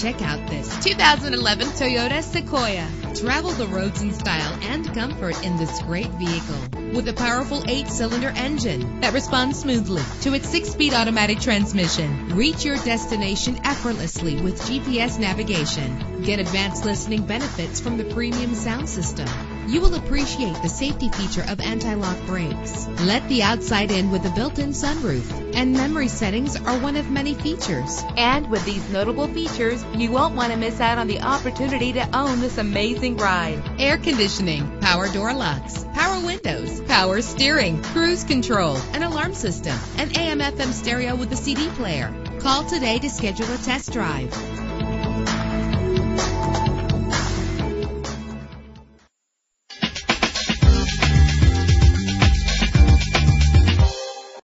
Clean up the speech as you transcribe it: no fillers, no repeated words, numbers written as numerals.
Check out this 2011 Toyota Sequoia. Travel the roads in style and comfort in this great vehicle. With a powerful 8-cylinder engine that responds smoothly to its 6-speed automatic transmission. Reach your destination effortlessly with GPS navigation. Get advanced listening benefits from the premium sound system. You will appreciate the safety feature of anti-lock brakes. Let the outside in with a built-in sunroof. And memory settings are one of many features. And with these notable features, you won't want to miss out on the opportunity to own this amazing ride. Air conditioning, power door locks, power windows, power steering, cruise control, an alarm system, an AM/FM stereo with a CD player. Call today to schedule a test drive.